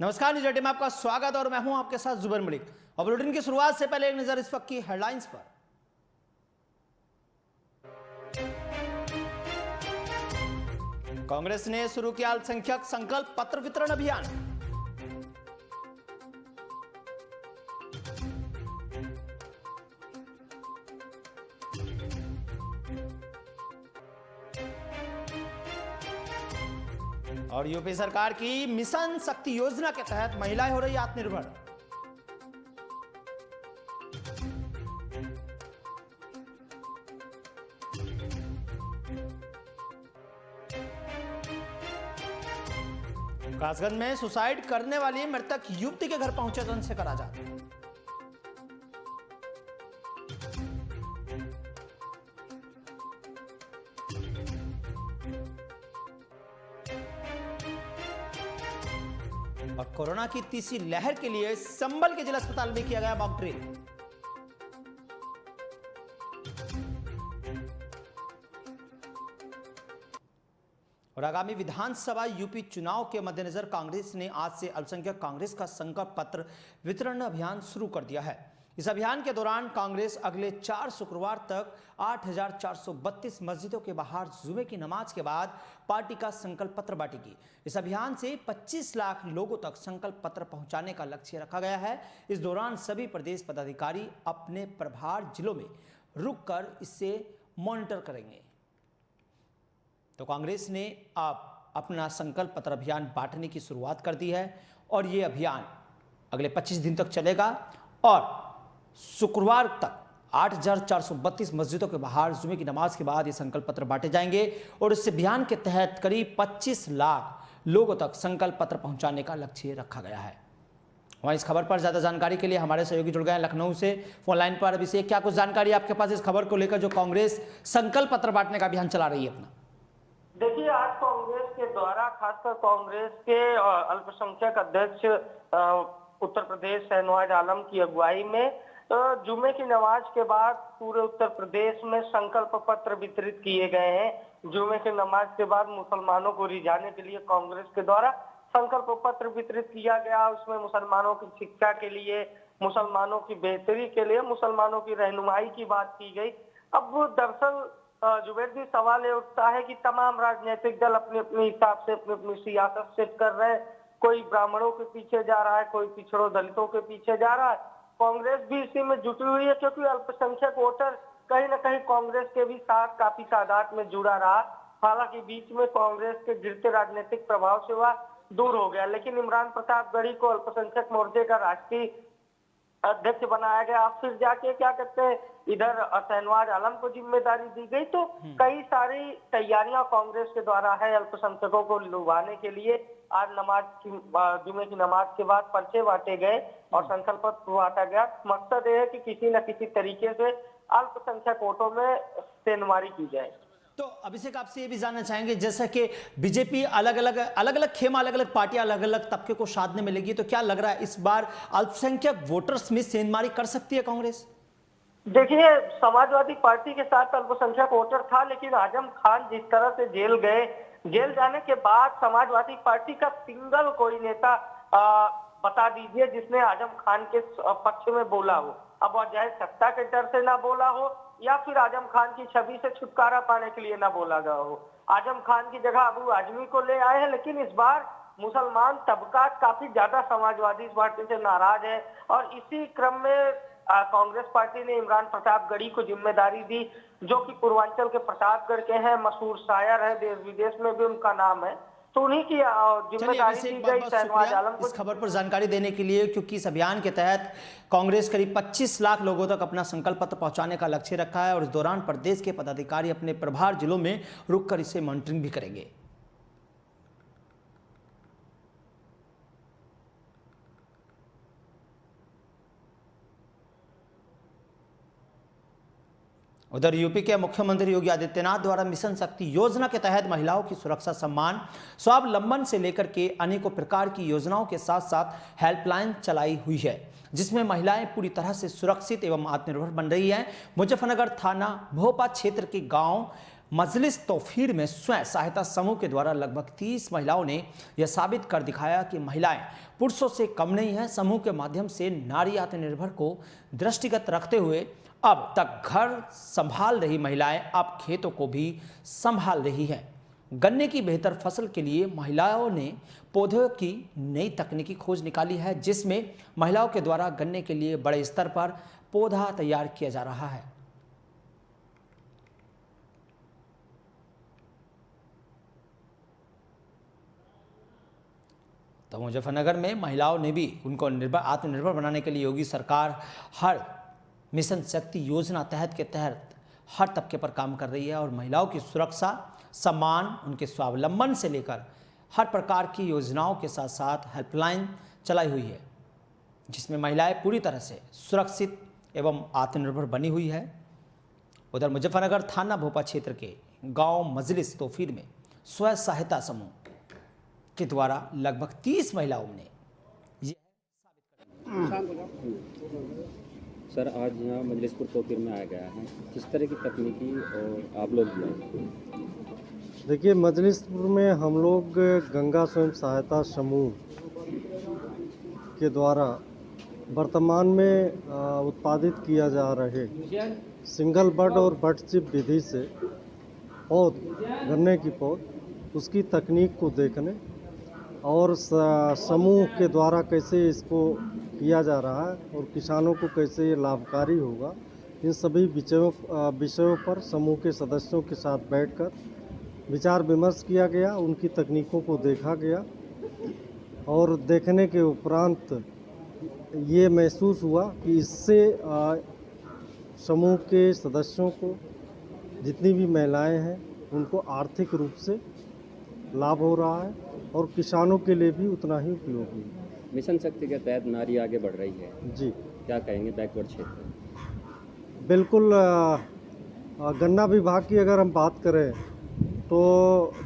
नमस्कार, न्यूज 18 में आपका स्वागत और मैं हूं आपके साथ जुबैर मलिक। और बुलेटिन की शुरुआत से पहले एक नजर इस वक्त की हेडलाइंस पर। कांग्रेस ने शुरू किया अल्पसंख्यक संकल्प पत्र वितरण अभियान। और यूपी सरकार की मिशन शक्ति योजना के तहत महिलाएं हो रही आत्मनिर्भर। कासगंज में सुसाइड करने वाली मृतक युवती के घर पहुंचे चंद्रशेखर आजाद। और कोरोना की तीसरी लहर के लिए संभल के जिला अस्पताल में किया गया मॉक ड्रिल। और आगामी विधानसभा यूपी चुनाव के मद्देनजर कांग्रेस ने आज से अल्पसंख्यक कांग्रेस का संकल्प पत्र वितरण अभियान शुरू कर दिया है। इस अभियान के दौरान कांग्रेस अगले 4 शुक्रवार तक 8,432 मस्जिदों के बाहर जुमे की नमाज के बाद पार्टी का संकल्प पत्र बांटेगी। इस अभियान से 25 लाख लोगों तक संकल्प पत्र पहुंचाने का लक्ष्य रखा गया है। इस दौरान सभी प्रदेश पदाधिकारी अपने प्रभार जिलों में रुककर इसे मॉनिटर करेंगे। तो कांग्रेस ने अब अपना संकल्प पत्र अभियान बांटने की शुरुआत कर दी है और ये अभियान अगले 25 दिन तक चलेगा और शुक्रवार तक 8,432 मस्जिदों के बाहर जुमे की नमाज के बाद ये संकल्प पत्र बांटे जाएंगे और इस अभियान के तहत करीब 25 लाख लोगों तक संकल्प पत्र पहुंचाने का लक्ष्य रखा गया है। वहीं इस खबर पर ज्यादा जानकारी के लिए हमारे सहयोगी जुड़ गए हैं लखनऊ से फोन लाइन पर। अभी से क्या कुछ जानकारी आपके पास इस खबर को लेकर जो कांग्रेस संकल्प पत्र बांटने का अभियान चला रही है अपना? देखिए, आज कांग्रेस के द्वारा खासकर कांग्रेस के अल्पसंख्यक अध्यक्ष उत्तर प्रदेश शहनवाज आलम की अगुवाई में जुमे की नमाज के बाद पूरे उत्तर प्रदेश में संकल्प पत्र वितरित किए गए हैं। जुमे की नमाज के बाद मुसलमानों को रिझाने के लिए कांग्रेस के द्वारा संकल्प पत्र वितरित किया गया। उसमें मुसलमानों की शिक्षा के लिए, मुसलमानों की बेहतरी के लिए, मुसलमानों की रहनुमाई की बात की गई। अब दरअसल जुबैर जी, सवाल ये उठता है कि तमाम राजनीतिक दल अपने अपने हिसाब से अपनी अपनी सियासत सेट कर रहे हैं। कोई ब्राह्मणों के पीछे जा रहा है, कोई पिछड़ों दलितों के पीछे जा रहा है। कांग्रेस भी इसी में जुटी हुई है क्योंकि अल्पसंख्यक वोटर कहीं ना कहीं कांग्रेस के भी साथ काफी तादाद में जुड़ा रहा। हालांकि बीच में कांग्रेस के गिरते राजनीतिक प्रभाव से वह दूर हो गया, लेकिन इमरान प्रतापगढ़ी को अल्पसंख्यक मोर्चे का राष्ट्रीय अध्यक्ष बनाया गया। अब फिर जाके क्या कहते हैं, इधर शहनवाज आलम को जिम्मेदारी दी गई। तो कई सारी तैयारियां कांग्रेस के द्वारा है अल्पसंख्यकों को लुभाने के लिए। आज जुमे की नमाज के बाद पर्चे बांटे गए और संकल्प पत्र बांटा गया। मकसद ये है कि किसी न किसी तरीके से अल्पसंख्यक वोटों में सेंधमारी की जाए। तो अभिषेक, आपसे ये भी जानना चाहेंगे, जैसा कि बीजेपी अलग अलग खेमा, अलग अलग पार्टियां अलग अलग तबके को साधने में लगी, तो क्या लग रहा है इस बार अल्पसंख्यक वोटर्स में सेंधमारी कर सकती है कांग्रेस? देखिए, समाजवादी पार्टी के साथ अल्पसंख्यक वोटर था, लेकिन आजम खान जिस तरह से जेल गए, जेल जाने के बाद समाजवादी पार्टी का सिंगल कोई नेता बता दीजिए जिसने आजम खान के पक्ष में बोला हो। अब वह चाहे सत्ता के डर से ना बोला हो या फिर आजम खान की छवि से छुटकारा पाने के लिए ना बोला गया हो। आजम खान की जगह अबू आजमी को ले आए हैं, लेकिन इस बार मुसलमान तबका काफी ज्यादा समाजवादी पार्टी से नाराज है और इसी क्रम में कांग्रेस पार्टी ने इमरान प्रतापगढ़ी को जिम्मेदारी दी, जो कि पूर्वांचल के प्रतापगढ़ के हैं, मशहूर शायर है, देश विदेश में भी उनका नाम है। तो उन्हीं की जिम्मेदारी दी गई शहनवाज आलम को। इस खबर पर जानकारी देने के लिए, क्योंकि इस अभियान के तहत कांग्रेस करीब 25 लाख लोगों तक अपना संकल्प पत्र पहुंचाने का लक्ष्य रखा है और इस दौरान प्रदेश के पदाधिकारी अपने प्रभार जिलों में रुककर इसे मॉनिटरिंग भी करेंगे। उधर यूपी के मुख्यमंत्री योगी आदित्यनाथ द्वारा मिशन शक्ति योजना के तहत महिलाओं की सुरक्षा, सम्मान, स्वावलंबन से लेकर के अनेकों प्रकार की योजनाओं के साथ साथ हेल्पलाइन चलाई हुई है, जिसमें महिलाएं पूरी तरह से सुरक्षित एवं आत्मनिर्भर बन रही हैं। मुजफ्फरनगर थाना भोपा क्षेत्र के गांव मजलिस तौफीर में स्वयं सहायता समूह के द्वारा लगभग 30 महिलाओं ने यह साबित कर दिखाया कि महिलाएं पुरुषों से कम नहीं हैं। समूह के माध्यम से नारी आत्मनिर्भर को दृष्टिगत रखते हुए अब तक घर संभाल रही महिलाएं अब खेतों को भी संभाल रही हैं। गन्ने की बेहतर फसल के लिए महिलाओं ने पौधों की नई तकनीकी खोज निकाली है, जिसमें महिलाओं के द्वारा गन्ने के लिए बड़े स्तर पर पौधा तैयार किया जा रहा है। तो मुजफ्फरनगर में महिलाओं ने भी उनको आत्मनिर्भर बनाने के लिए योगी सरकार हर मिशन शक्ति योजना के तहत हर तबके पर काम कर रही है और महिलाओं की सुरक्षा, सम्मान, उनके स्वावलंबन से लेकर हर प्रकार की योजनाओं के साथ साथ हेल्पलाइन चलाई हुई है, जिसमें महिलाएं पूरी तरह से सुरक्षित एवं आत्मनिर्भर बनी हुई है। उधर मुजफ्फरनगर थाना भोपा क्षेत्र के गांव मजलिस तौफीर में स्वयं सहायता समूह के द्वारा लगभग 30 महिलाओं ने सर आज यहाँ मजलिसपुर तौफीर में आया गया है, किस तरह की तकनीकी और आप लोग भी देखिए, मजलिसपुर में हम लोग गंगा स्वयं सहायता समूह के द्वारा वर्तमान में उत्पादित किया जा रहे सिंगल बड और बड चिप विधि से पौध, गन्ने की पौध, उसकी तकनीक को देखने और समूह के द्वारा कैसे इसको किया जा रहा है और किसानों को कैसे ये लाभकारी होगा, इन सभी विषयों पर समूह के सदस्यों के साथ बैठकर विचार विमर्श किया गया। उनकी तकनीकों को देखा गया और देखने के उपरांत ये महसूस हुआ कि इससे समूह के सदस्यों को, जितनी भी महिलाएं हैं, उनको आर्थिक रूप से लाभ हो रहा है और किसानों के लिए भी उतना ही उपयोगी है। मिशन शक्ति के तहत नारी आगे बढ़ रही है जी, क्या कहेंगे बैकवर्ड क्षेत्र? बिल्कुल। गन्ना विभाग की अगर हम बात करें तो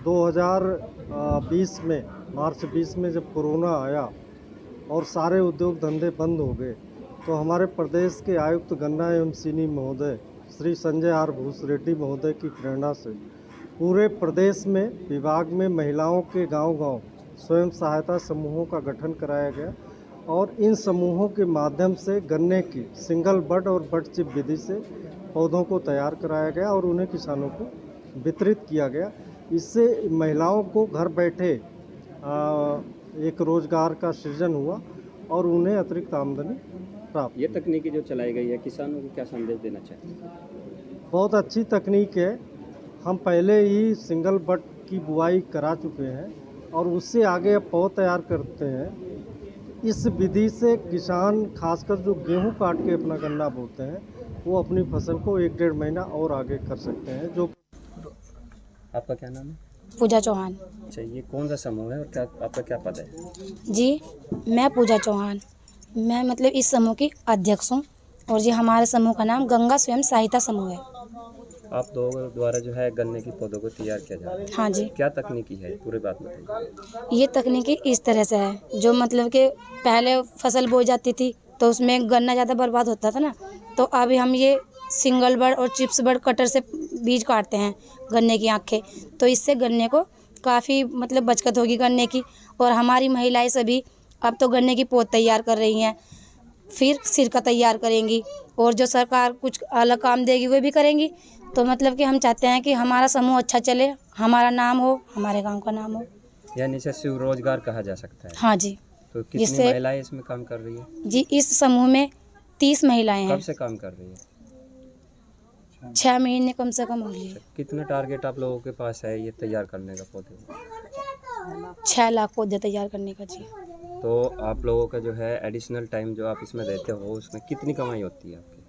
2020 में मार्च 20 में जब कोरोना आया और सारे उद्योग धंधे बंद हो गए, तो हमारे प्रदेश के आयुक्त गन्ना एवं चीनी महोदय श्री संजय आर भूसरेड्डी महोदय की प्रेरणा से पूरे प्रदेश में विभाग में महिलाओं के गांव-गांव स्वयं सहायता समूहों का गठन कराया गया और इन समूहों के माध्यम से गन्ने की सिंगल बड और बड चिप विधि से पौधों को तैयार कराया गया और उन्हें किसानों को वितरित किया गया। इससे महिलाओं को घर बैठे एक रोजगार का सृजन हुआ और उन्हें अतिरिक्त आमदनी प्राप्त। ये तकनीकी जो चलाई गई है, किसानों को क्या संदेश देना चाहते हैं? बहुत अच्छी तकनीक है। हम पहले ही सिंगल बड की बुआई करा चुके हैं और उससे आगे अब पौध तैयार करते हैं। इस विधि से किसान, खासकर जो गेहूं काट के अपना गन्ना बोते हैं, वो अपनी फसल को 1-1.5 महीना और आगे कर सकते हैं। जो आपका क्या नाम है? पूजा चौहान। अच्छा, ये कौन सा समूह है और क्या आपका क्या पद है? जी, मैं पूजा चौहान, मैं मतलब इस समूह की अध्यक्ष हूँ और जी हमारे समूह का नाम गंगा स्वयं सहायता समूह है। आप लोगों द्वारा जो है गन्ने की पौधों को तैयार किया जा रहा है, हाँ जी। क्या तकनीकी है, पूरी बात बताइए। ये तकनीकी इस तरह से है, जो मतलब कि पहले फसल बोई जाती थी तो उसमें गन्ना ज़्यादा बर्बाद होता था ना, तो अभी हम ये सिंगल बड और चिप्स बड कटर से बीज काटते हैं गन्ने की आँखें, तो इससे गन्ने को काफ़ी मतलब बचत होगी गन्ने की। और हमारी महिलाएं सभी अब तो गन्ने की पौध तैयार कर रही हैं, फिर सिरका तैयार करेंगी और जो सरकार कुछ अलग काम देगी वो भी करेंगी। तो मतलब कि हम चाहते हैं कि हमारा समूह अच्छा चले, हमारा नाम हो, हमारे गांव का नाम हो, यानी इसे स्वरोजगार कहा जा सकता है। हाँ जी। तो कितनी महिलाएं इसमें काम कर रही है? जी, इस समूह में 30 महिलाएं हैं। कब से काम कर रही है? 6 महीने कम से कम हो गए। कितना टारगेट आप लोगों के पास है ये तैयार करने का पौधे? 6 लाख पौधे तैयार करने का जी। तो आप लोगों का जो है एडिशनल टाइम जो आप इसमें देते हो, उसमें कितनी कमाई होती है आपकी?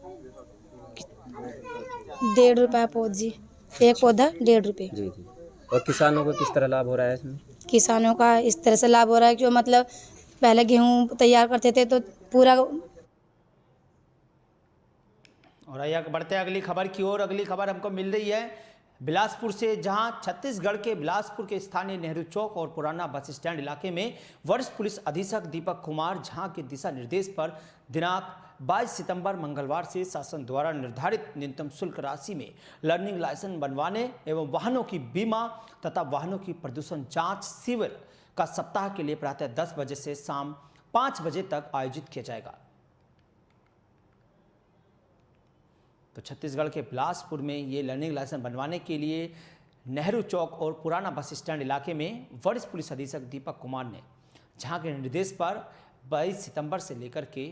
1.5 रुपये पौध जी, एक पौधा 1.5 रुपये। जी जी। और किसानों को किस तरह लाभ हो रहा है इसमें? किसानों का इस तरह से लाभ हो रहा है कि जो मतलब पहले गेहूँ तैयार करते थे तो पूरा। और आइए बढ़ते हैं अगली खबर की ओर। अगली खबर हमको मिल रही है बिलासपुर से, जहां छत्तीसगढ़ के बिलासपुर के स्थानीय नेहरू चौक और पुराना बस स्टैंड इलाके में वरिष्ठ पुलिस अधीक्षक दीपक कुमार झा के दिशा निर्देश पर दिनांक 22 सितंबर मंगलवार से शासन द्वारा निर्धारित न्यूनतम शुल्क राशि में लर्निंग लाइसेंस बनवाने एवं वाहनों की बीमा तथा वाहनों की प्रदूषण जांच शिविर का सप्ताह के लिए प्रातः 10 बजे से शाम 5 बजे तक आयोजित किया जाएगा। तो छत्तीसगढ़ के बिलासपुर में ये लर्निंग लाइसेंस बनवाने के लिए नेहरू चौक और पुराना बस स्टैंड इलाके में वरिष्ठ पुलिस अधीक्षक दीपक कुमार ने झा के निर्देश पर 22 सितंबर से लेकर के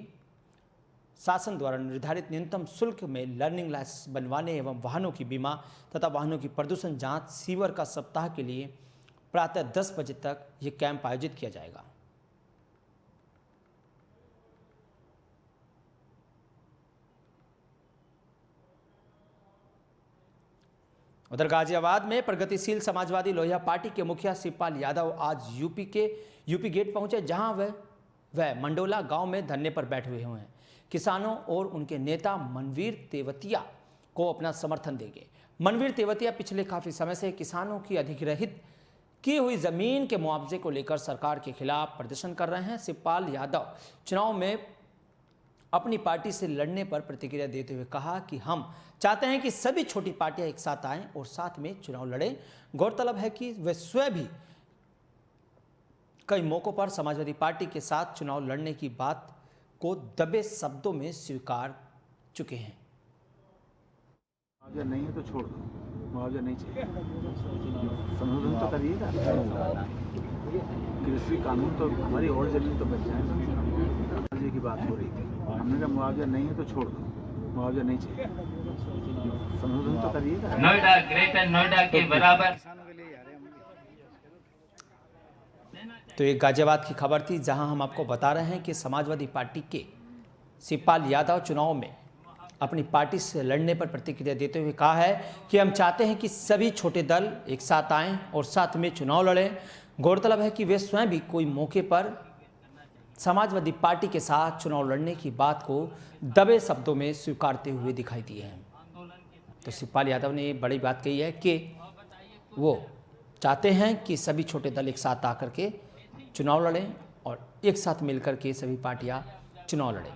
शासन द्वारा निर्धारित न्यूनतम शुल्क में लर्निंग लाइसेंस बनवाने एवं वाहनों की बीमा तथा वाहनों की प्रदूषण जांच शिविर का सप्ताह के लिए प्रातः 10 बजे तक ये कैंप आयोजित किया जाएगा। उधर गाजियाबाद में प्रगतिशील समाजवादी लोहिया पार्टी के मुखिया शिवपाल यादव आज यूपी गेट पहुंचे, जहां वह मंडोला गांव में धरने पर बैठे हुए हैं। किसानों और उनके नेता मनवीर तेवतिया को अपना समर्थन देंगे। मनवीर तेवतिया पिछले काफी समय से किसानों की अधिग्रहित की हुई जमीन के मुआवजे को लेकर सरकार के खिलाफ प्रदर्शन कर रहे हैं। शिवपाल यादव चुनाव में अपनी पार्टी से लड़ने पर प्रतिक्रिया देते हुए कहा कि हम चाहते हैं कि सभी छोटी पार्टियां एक साथ आएं और साथ में चुनाव लड़ें। गौरतलब है कि वे स्वयं भी कई मौकों पर समाजवादी पार्टी के साथ चुनाव लड़ने की बात को दबे शब्दों में स्वीकार चुके हैं। मुआवजा नहीं है तो छोड़ दो, मुआवजा नहीं चाहिए, संशोधन तो करिएगा। कृषि कानून तो हमारी और जमीन तो बच जाए, मुआवजे की बात हो रही थी। हमने कहा मुआवजा नहीं है तो छोड़ दो, मुआवजा नहीं चाहिए, संशोधन तो करिएगा। नोएडा, ग्रेटर नोएडा के बराबर। तो एक गाजियाबाद की खबर थी, जहां हम आपको बता रहे हैं कि समाजवादी पार्टी के शिवपाल यादव चुनाव में अपनी पार्टी से लड़ने पर प्रतिक्रिया देते हुए कहा है कि हम चाहते हैं कि सभी छोटे दल एक साथ आएं और साथ में चुनाव लड़ें। गौरतलब है कि वे स्वयं भी कोई मौके पर समाजवादी पार्टी के साथ चुनाव लड़ने की बात को दबे शब्दों में स्वीकारते हुए दिखाई दिए हैं। तो शिवपाल यादव ने बड़ी बात कही है कि वो चाहते हैं कि सभी छोटे दल एक साथ आकर के चुनाव लड़ें और एक साथ मिलकर के सभी पार्टियां चुनाव लड़ें।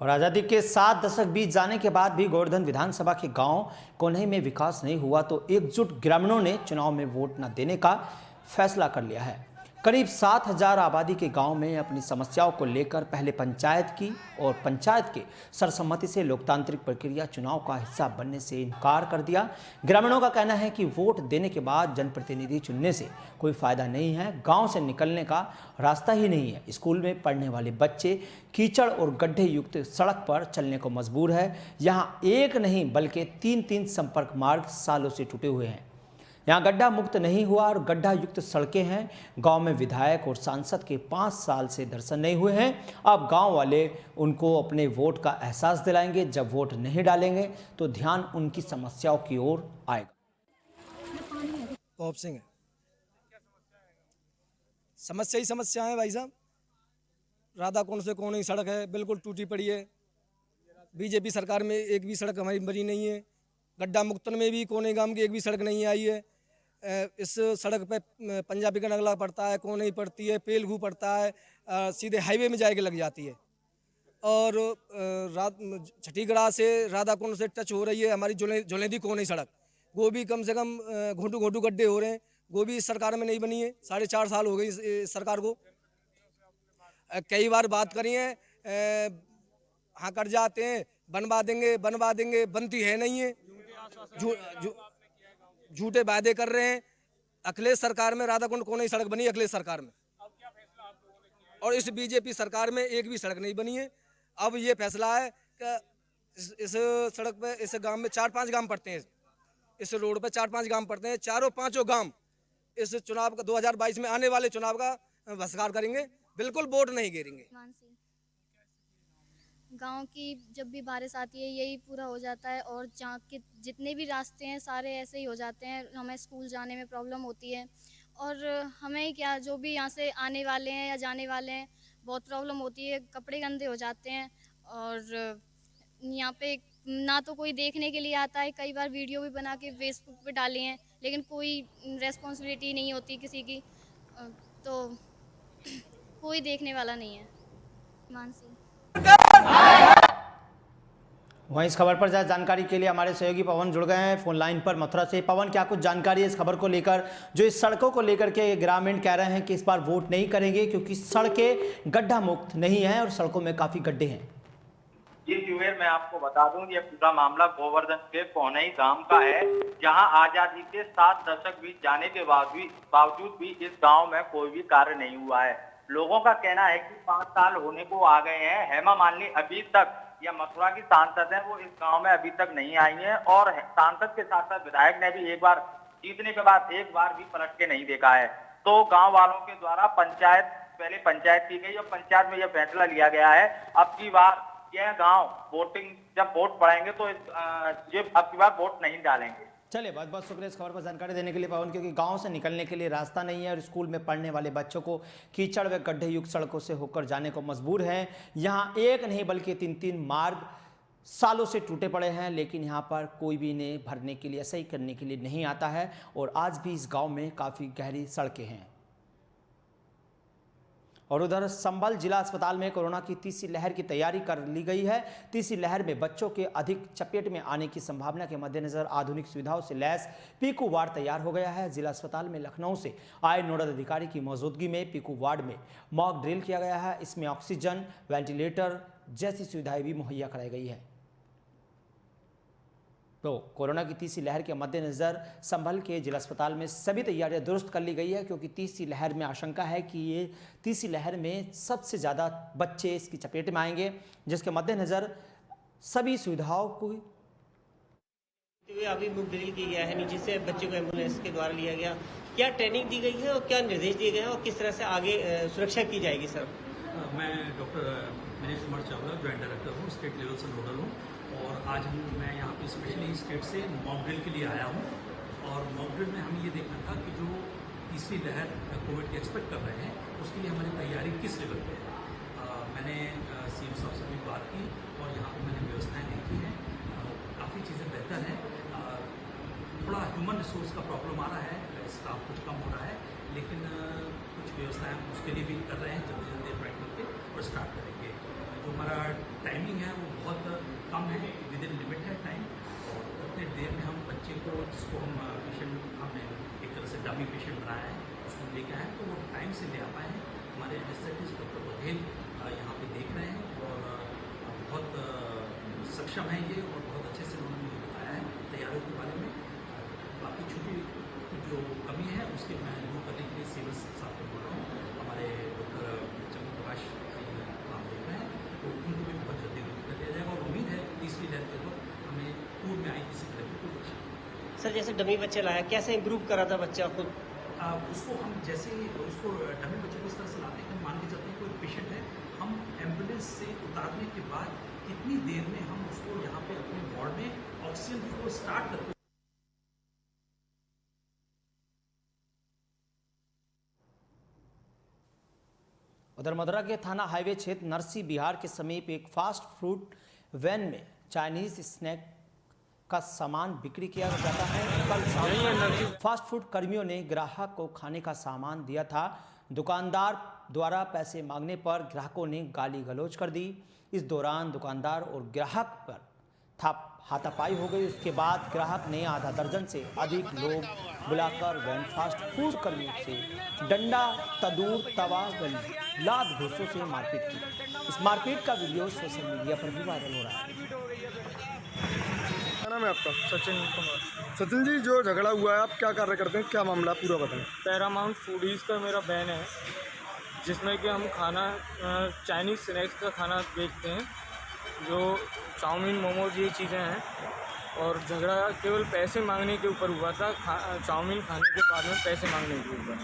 और आज़ादी के 7 दशक बीत जाने के बाद भी गोवर्धन विधानसभा के गांव कोन्ही में विकास नहीं हुआ, तो एकजुट ग्रामीणों ने चुनाव में वोट न देने का फैसला कर लिया है। करीब 7000 आबादी के गांव में अपनी समस्याओं को लेकर पहले पंचायत की और पंचायत के सर्वसम्मति से लोकतांत्रिक प्रक्रिया चुनाव का हिस्सा बनने से इनकार कर दिया। ग्रामीणों का कहना है कि वोट देने के बाद जनप्रतिनिधि चुनने से कोई फायदा नहीं है, गांव से निकलने का रास्ता ही नहीं है। स्कूल में पढ़ने वाले बच्चे कीचड़ और गड्ढे युक्त सड़क पर चलने को मजबूर है। यहाँ एक नहीं बल्कि 3 संपर्क मार्ग सालों से टूटे हुए हैं। यहाँ गड्ढा मुक्त नहीं हुआ और गड्ढा युक्त सड़कें हैं। गांव में विधायक और सांसद के 5 साल से दर्शन नहीं हुए हैं। अब गांव वाले उनको अपने वोट का एहसास दिलाएंगे। जब वोट नहीं डालेंगे तो ध्यान उनकी समस्याओं की ओर आएगा। पॉप सिंह है। समस्या ही समस्या है भाई साहब। राधा कौन से कौन ही सड़क है, बिल्कुल टूटी पड़ी है। बीजेपी सरकार में एक भी सड़क हमारी बनी नहीं है। गड्ढा मुक्तन में भी कोने गांव की एक भी सड़क नहीं आई है। इस सड़क पे पंजाबी का नगला पड़ता है, कोने ही पड़ती है, पेलगू पड़ता है, सीधे हाईवे में जाके लग जाती है। और छठीगढ़ा से राधा कुंड से टच हो रही है हमारी जुलेंदी कोने सड़क, वो भी कम से कम घोटू गड्ढे हो रहे हैं। वो भी इस सरकार में नहीं बनी है। 4.5 साल हो गई इस सरकार को। कई बार बात करी है, हाँ कर जाते हैं, बनवा देंगे, बनती है नहीं है। झूठे वादे कर रहे हैं। अखिलेश सरकार में राधा कुंड कोने सड़क बनी, अखिलेश सरकार में, और इस बीजेपी सरकार में एक भी सड़क नहीं बनी है। अब ये फैसला है कि इस सड़क पे, इस गांव में 4-5 गांव पड़ते हैं, इस रोड पे 4-5 गांव पड़ते हैं। 4-5 गांव इस चुनाव का 2022 में आने वाले चुनाव का बहिष्कार करेंगे। बिल्कुल वोट नहीं गिरेंगे। गांव की जब भी बारिश आती है यही पूरा हो जाता है, और जहाँ के जितने भी रास्ते हैं सारे ऐसे ही हो जाते हैं। हमें स्कूल जाने में प्रॉब्लम होती है, और हमें क्या, जो भी यहाँ से आने वाले हैं या जाने वाले हैं, बहुत प्रॉब्लम होती है। कपड़े गंदे हो जाते हैं, और यहाँ पे ना तो कोई देखने के लिए आता है। कई बार वीडियो भी बना के फेसबुक पे डाले हैं, लेकिन कोई रेस्पॉन्सिबिलिटी नहीं होती किसी की, तो कोई देखने वाला नहीं है। मानसी। वहीं इस खबर पर ज्यादा जानकारी के लिए हमारे सहयोगी पवन जुड़ गए हैं फोन लाइन पर मथुरा से। पवन, क्या कुछ जानकारी है इस खबर को लेकर, जो इस सड़कों को लेकर के ग्रामीण कह रहे हैं कि इस बार वोट नहीं करेंगे क्योंकि सड़कें गड्ढा मुक्त नहीं है और सड़कों में काफी गड्ढे हैं? जी जुबेर, मैं आपको बता दूं, ये पूरा मामला गोवर्धन के पौनई गांव का है, जहां आजादी के 7 दशक बीत जाने के बावजूद भी इस गांव में कोई भी कार्य नहीं हुआ है। लोगों का कहना है कि 5 साल होने को आ गए हैं, हेमा मालिनी अभी तक, या मथुरा की सांसद है, वो इस गांव में अभी तक नहीं आई है, और सांसद के साथ साथ विधायक ने भी एक बार जीतने के बाद एक बार भी पलट के नहीं देखा है। तो गांव वालों के द्वारा पहले पंचायत की गई और पंचायत में यह फैसला लिया गया है, अब की बार यह गांव वोटिंग जब वोट पड़ेंगे तो अब की बार वोट नहीं डालेंगे। चलिए, बहुत बहुत शुक्रिया इस खबर पर जानकारी देने के लिए पवन, क्योंकि गांव से निकलने के लिए रास्ता नहीं है और स्कूल में पढ़ने वाले बच्चों को कीचड़ व गड्ढे युक्त सड़कों से होकर जाने को मजबूर हैं। यहाँ एक नहीं बल्कि 3-3 मार्ग सालों से टूटे पड़े हैं, लेकिन यहाँ पर कोई भी इन्हें भरने के लिए, सही करने के लिए नहीं आता है, और आज भी इस गाँव में काफ़ी गहरी सड़कें हैं। और उधर संभल जिला अस्पताल में कोरोना की तीसरी लहर की तैयारी कर ली गई है। तीसरी लहर में बच्चों के अधिक चपेट में आने की संभावना के मद्देनजर आधुनिक सुविधाओं से लैस पीकू वार्ड तैयार हो गया है। जिला अस्पताल में लखनऊ से आए नोडल अधिकारी की मौजूदगी में पीकू वार्ड में मॉक ड्रिल किया गया है। इसमें ऑक्सीजन, वेंटिलेटर जैसी सुविधाएं भी मुहैया कराई गई है। तो कोरोना की तीसरी लहर के मद्देनजर संभल के जिला अस्पताल में सभी तैयारियां दुरुस्त कर ली गई है, क्योंकि तीसरी लहर में आशंका है कि ये तीसरी लहर में सबसे ज़्यादा बच्चे इसकी चपेट में आएंगे, जिसके मद्देनजर सभी सुविधाओं को अभी मुक ड्रिल की गया है। नीचे से बच्चों को एम्बुलेंस के द्वारा लिया गया। क्या ट्रेनिंग दी गई है और क्या निर्देश दिए गए हैं और किस तरह से आगे सुरक्षा की जाएगी? सर, मैं doctor Manish Kumar Chawla, joint director हूँ, स्टेट लेवल से नोडल हूँ, और आज मैं यहाँ पे स्पेशली स्टेट से मॉक ड्रिल के लिए आया हूँ। और मॉक ड्रिल में हमें ये देखना था कि जो तीसरी लहर कोविड की एक्सपेक्ट कर रहे हैं उसके लिए हमारी तैयारी किस लेवल पे है। मैंने सीएम साहब से भी बात की और यहाँ पे मैंने व्यवस्थाएं देखी हैं, काफ़ी चीज़ें बेहतर हैं। थोड़ा ह्यूमन रिसोर्स का प्रॉब्लम आ रहा है, स्टाफ कुछ कम हो रहा है, लेकिन कुछ व्यवस्थाएं उसके लिए भी कर रहे हैं, जल्दी जल्दी अप्लाई करके और स्टार्ट करेंगे। जो हमारा टाइमिंग है वो बहुत कम है, विद इन लिमिट है टाइम, और उतने देर में हम बच्चे को, जिसको हम पेशेंट, हमने एक तरह से डमी पेशेंट बनाया है, उसको लेके आए तो वो टाइम से ले आ पाए हैं। हमारे एनेस्थेटिस्ट डॉक्टर बघेल यहाँ पे देख रहे हैं और बहुत सक्षम है ये, और बहुत अच्छे से उन्होंने मुझे बताया है तैयारियों के बारे में। बाकी छोटी जो कमी है उसके मैं दूर करने के लिए सिविल साहब को बोल रहा हूँ, हमारे डॉक्टर चंद्र प्रकाश काम देख रहे हैं, तो उनको भी बहुत जल्दी दूर कर दिया जाएगा। और उम्मीद है तीसरी लहर के वक्त हमें पूर्व में आई किसी तरह की कोई परेशानी। सर, जैसे डमी बच्चा लाया, कैसे इम्प्रूव करा था बच्चा खुद? उसको हम जैसे ही उसको डमी बच्चे को इस तरह से लाते हैं, हम मान के चलते हैं कोई पेशेंट है, हम एम्बुलेंस से उतारने के बाद कितनी देर में हम उसको यहाँ पे अपने वार्ड में ऑक्सीजन फ्लो स्टार्ट करते हैं। उधर मथुरा के थाना हाईवे क्षेत्र नरसी बिहार के समीप एक फास्ट फूड वैन में चाइनीज स्नैक का सामान बिक्री किया जाता है। कल शाम फास्ट फूड कर्मियों ने ग्राहक को खाने का सामान दिया था। दुकानदार द्वारा पैसे मांगने पर ग्राहकों ने गाली गलौज कर दी। इस दौरान दुकानदार और ग्राहक पर हाथापाई हो गई। उसके बाद ग्राहक ने आधा दर्जन से अधिक लोग बुलाकर वैन फास्ट फूड कर्मियों से डंडा, तदूर, तवा व लात घूंसों से मारपीट की। इस मारपीट का वीडियो सोशल मीडिया पर भी वायरल हो रहा है। क्या नाम है आपका? सचिन कुमार। सचिन जी, जो झगड़ा हुआ है आप क्या कार्य करते हैं, क्या मामला पूरा बताएं। पैरामाउंट फूडीज का मेरा बैन है, जिसमें कि हम खाना चाइनीज़ स्नैक्स का खाना बेचते हैं, जो चाउमीन, मोमोज, ये चीज़ें हैं। और झगड़ा केवल पैसे मांगने के ऊपर हुआ था, चाउमीन खाने के बाद में पैसे मांगने के ऊपर।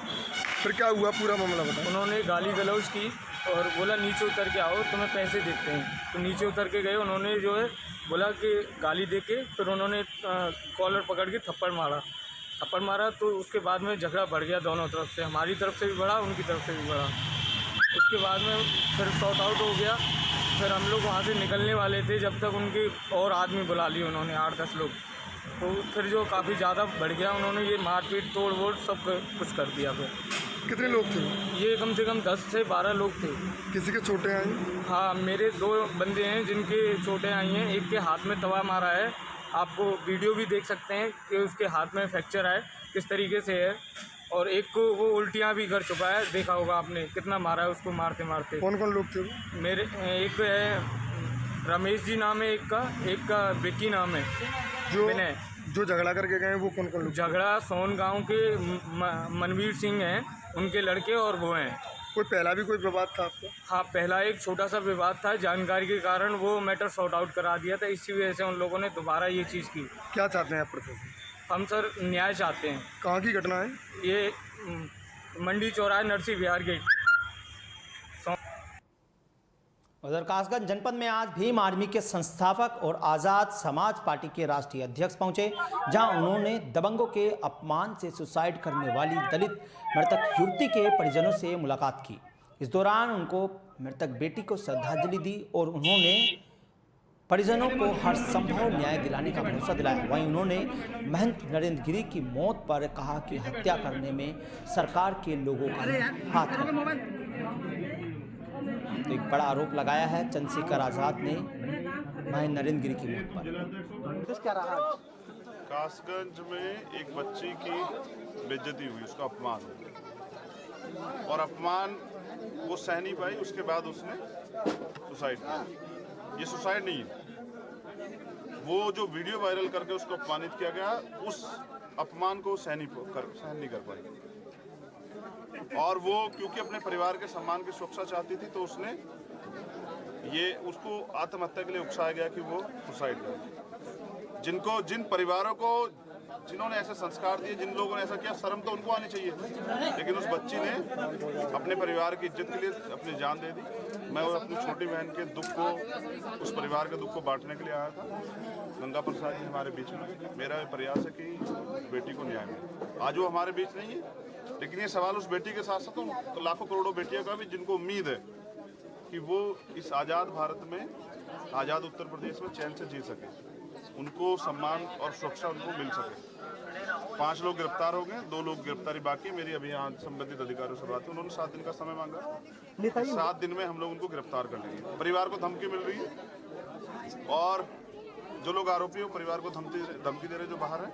फिर क्या हुआ, पूरा मामला बताएं। उन्होंने गाली गलौज की और बोला नीचे उतर के आओ तुम्हें पैसे देते हैं। तो नीचे उतर के गए, उन्होंने जो है बोला कि गाली दे के फिर उन्होंने कॉलर पकड़ के थप्पड़ मारा। तो उसके बाद में झगड़ा बढ़ गया दोनों तरफ से, हमारी तरफ से भी बढ़ा, उनकी तरफ से भी बढ़ा। उसके बाद में फिर सॉर्ट आउट हो गया। फिर हम लोग वहाँ से निकलने वाले थे जब तक उनके और आदमी बुला लिए उन्होंने 8-10 लोग। तो फिर जो काफ़ी ज़्यादा बढ़ गया, उन्होंने ये मारपीट तोड़ वोड़ सब कुछ कर दिया। फिर कितने लोग थे? ये कम से कम 10 से 12 लोग थे। किसी के चोटें आई? हाँ, मेरे 2 बंदे हैं जिनके चोटें आई हैं। एक के हाथ में तवा मारा है, आपको वीडियो भी देख सकते हैं कि उसके हाथ में फ्रैक्चर है किस तरीके से है। और एक को वो उल्टियाँ भी कर चुका है, देखा होगा आपने कितना मारा है उसको मारते मारते। कौन कौन लोग थे? मेरे एक है रमेश जी नाम है, एक का विक्की नाम है। जो झगड़ा करके गए वो कौन लोग? झगड़ा सोन गांव के मनवीर सिंह हैं, उनके लड़के और वो हैं। कोई पहला भी कोई विवाद था आपको? हाँ, पहला एक छोटा सा विवाद था, जानकारी के कारण वो मैटर सॉर्ट आउट करा दिया था। इसी वजह से उन लोगों ने दोबारा ये चीज़ की। क्या चाहते हैं आप प्रशासन? हम सर न्याय चाहते हैं। कहाँ की घटना है ये? मंडी चौराहे नरसी विहार गेट। उधर कासगंज जनपद में आज भीम आर्मी के संस्थापक और आज़ाद समाज पार्टी के राष्ट्रीय अध्यक्ष पहुंचे, जहां उन्होंने दबंगों के अपमान से सुसाइड करने वाली दलित मृतक युवती के परिजनों से मुलाकात की। इस दौरान उनको मृतक बेटी को श्रद्धांजलि दी और उन्होंने परिजनों को हर संभव न्याय दिलाने का भरोसा दिलाया। वहीं उन्होंने महंत नरेंद्र गिरी की मौत पर कहा कि हत्या करने में सरकार के लोगों का हाथ है। तो एक बड़ा आरोप लगाया है चंद्रशेखर आजाद ने महंत नरेंद्र गिरी की मौत पर। कासगंज में एक बच्ची की बेइज्जती हुई, उसका अपमान हुआ और अपमान वो सह नहीं पाई, उसके बाद उसने सुसाइड किया। ये सुसाइड नहीं है, वो जो वीडियो वायरल करके उसको अपमानित किया गया, उस अपमान को सहन नहीं कर पाई। और वो क्योंकि अपने परिवार के सम्मान की सुरक्षा चाहती थी, तो उसने उसको आत्महत्या के लिए उकसाया गया कि वो सुसाइड करे। जिन परिवारों को जिन्होंने ऐसे संस्कार दिए, जिन लोगों ने ऐसा किया, शर्म तो उनको आनी चाहिए, लेकिन उस बच्ची ने अपने परिवार की इज्जत के लिए अपनी जान दे दी। मैं अपनी छोटी बहन के दुख को, उस परिवार के दुख को बांटने के लिए आया था। गंगा प्रसाद जी हमारे बीच में, मेरा प्रयास है कि बेटी को न्याय मिले। आज वो हमारे बीच नहीं है, लेकिन ये सवाल उस बेटी के साथ साथ तो लाखों करोड़ों बेटियों का भी, जिनको उम्मीद है कि वो इस आज़ाद भारत में, आज़ाद उत्तर प्रदेश में चैन से जी सके, उनको सम्मान और सुरक्षा उनको मिल सके। 5 लोग गिरफ्तार हो गए, 2 लोग गिरफ्तारी बाकी। मेरी अभी यहाँ संबंधित अधिकारियों से बात हुई, उन्होंने 7 दिन का समय मांगा। 7 दिन में हम लोग उनको गिरफ्तार कर लेंगे। परिवार को धमकी मिल रही है और जो लोग आरोपी हो परिवार को धमकी दे रहे जो बाहर है।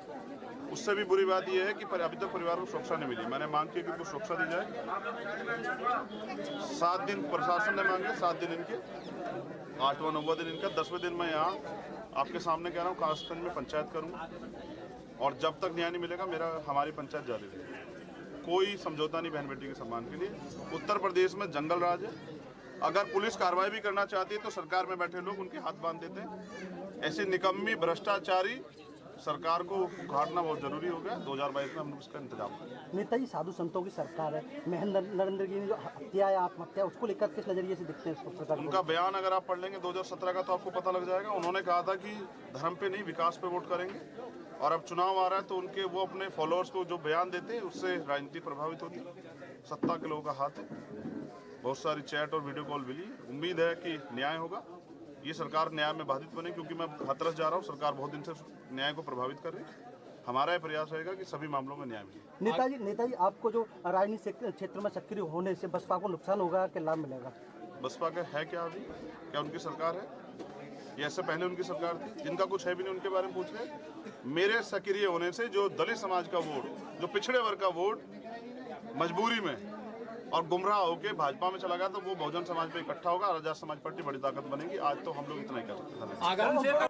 उससे भी बुरी बात यह है कि अभी तक परिवार को सुरक्षा नहीं मिली। मैंने मांग की कि उनको सुरक्षा दी जाए। 7 दिन प्रशासन ने मांगे, 7 दिन इनके, 8वां 9वां दिन इनका, 10वें दिन मैं यहाँ आपके सामने कह रहा हूँ कासगंज में पंचायत करूँगा और जब तक न्याय नहीं मिलेगा हमारी पंचायत जारी रहेगी। कोई समझौता नहीं बहन बेटी के सम्मान के लिए। उत्तर प्रदेश में जंगल राज है। अगर पुलिस कार्रवाई भी करना चाहती है तो सरकार में बैठे लोग उनके हाथ बांध देते हैं। ऐसी निकम्मी भ्रष्टाचारी सरकार को उखाड़ना बहुत जरूरी हो गया। 2022 में हम लोग इसका इंतजाम करें। नेताजी साधु संतों की सरकार है, महंत नरेंद्र गिरी जो हत्या या आत्महत्या, उसको लेकर किस नजरिए से देखते हैं उसको सरकार? उनका बयान अगर आप पढ़ लेंगे 2017 का तो आपको पता लग जाएगा। उन्होंने कहा था कि धर्म पे नहीं विकास पे वोट करेंगे, और अब चुनाव आ रहा है तो उनके वो अपने फॉलोअर्स को जो बयान देते हैं उससे राजनीति प्रभावित होती है। सत्ता के लोगों का हाथ है। बहुत सारी चैट और वीडियो कॉल मिली। उम्मीद है कि न्याय होगा। ये सरकार न्याय में बाधित बने, क्योंकि मैं हाथरस जा रहा हूँ। सरकार बहुत दिन से न्याय को प्रभावित कर रही है। हमारा ये प्रयास रहेगा कि सभी मामलों में न्याय मिले। नेताजी आपको जो राजनीतिक क्षेत्र में सक्रिय होने से बसपा को नुकसान होगा कि लाभ मिलेगा? बसपा का है क्या? अभी क्या उनकी सरकार है? ये ऐसे पहले उनकी सरकार थी। जिनका कुछ है भी नहीं उनके बारे में पूछ रहे। मेरे सक्रिय होने से जो दलित समाज का वोट, जो पिछड़े वर्ग का वोट मजबूरी में और गुमराह होकर भाजपा में चला गया, तो वो बहुजन समाज पे इकट्ठा होगा। आजाद समाज पार्टी बड़ी ताकत बनेगी। आज तो हम लोग इतना ही कर सकते हैं।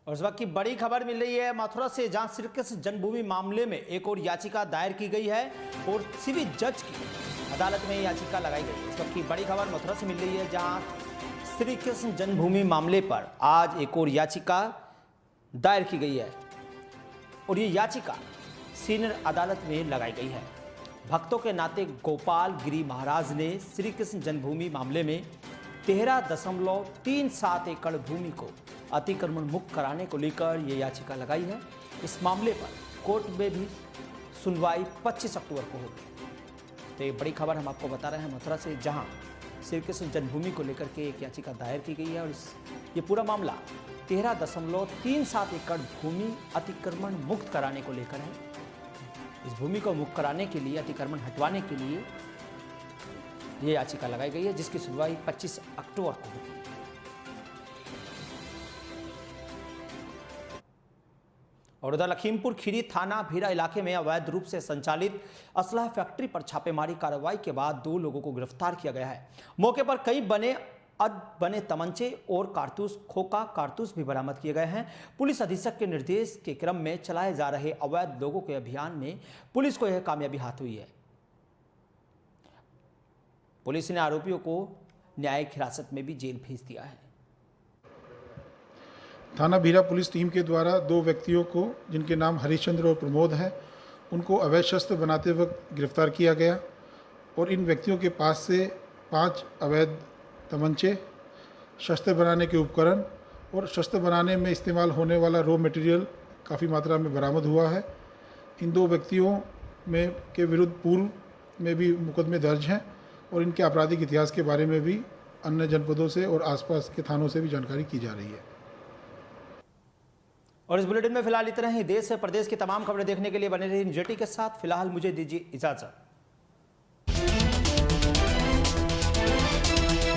और इस वक्त की बड़ी खबर मिल रही है मथुरा से, जहां श्री कृष्ण जन्मभूमि मामले में एक और याचिका दायर की गई है और सिविल जज की अदालत में याचिका लगाई गई। इस वक्त की बड़ी खबर मथुरा से मिल रही है, जहां श्री कृष्ण जन्मभूमि मामले पर आज एक और याचिका दायर की गई है और ये याचिका सीनियर अदालत में लगाई गई है। भक्तों के नाते गोपाल गिरी महाराज ने श्री कृष्ण जन्मभूमि मामले में 13.37 एकड़ भूमि को अतिक्रमण मुक्त कराने को लेकर ये याचिका लगाई है। इस मामले पर कोर्ट में भी सुनवाई 25 अक्टूबर को होगी। तो ये बड़ी खबर हम आपको बता रहे हैं मथुरा से, जहां श्री कृष्ण जन्मभूमि को लेकर के एक याचिका दायर की गई है और ये पूरा मामला 13.37 एकड़ भूमि अतिक्रमण मुक्त कराने को लेकर है। इस भूमि को मुक्त कराने के लिए, अतिक्रमण हटवाने के लिए ये याचिका लगाई गई है, जिसकी सुनवाई 25 अक्टूबर को होगी। और उधर लखीमपुर खीरी थाना भीरा इलाके में अवैध रूप से संचालित असलहा फैक्ट्री पर छापेमारी कार्रवाई के बाद 2 लोगों को गिरफ्तार किया गया है। मौके पर कई बने तमंचे और कारतूस, खोखा कारतूस भी बरामद किए गए हैं। पुलिस अधीक्षक के निर्देश के क्रम में चलाए जा रहे अवैध लोगों के अभियान में पुलिस को यह कामयाबी हाथ हुई है। पुलिस ने आरोपियों को न्यायिक हिरासत में भी जेल भेज दिया है। थाना भीरा पुलिस टीम के द्वारा 2 व्यक्तियों को, जिनके नाम हरिश्चंद्र और प्रमोद हैं, उनको अवैध शस्त्र बनाते वक्त गिरफ्तार किया गया और इन व्यक्तियों के पास से 5 अवैध तमंचे, शस्त्र बनाने के उपकरण और शस्त्र बनाने में इस्तेमाल होने वाला रॉ मटेरियल काफ़ी मात्रा में बरामद हुआ है। इन 2 व्यक्तियों के विरुद्ध पूर्व में भी मुकदमे दर्ज हैं और इनके आपराधिक इतिहास के बारे में भी अन्य जनपदों से और आसपास के थानों से भी जानकारी की जा रही है। और इस बुलेटिन में फिलहाल इतना ही। देश से प्रदेश की तमाम खबरें देखने के लिए बने रहिए NJT के साथ। फिलहाल मुझे दीजिए इजाजत।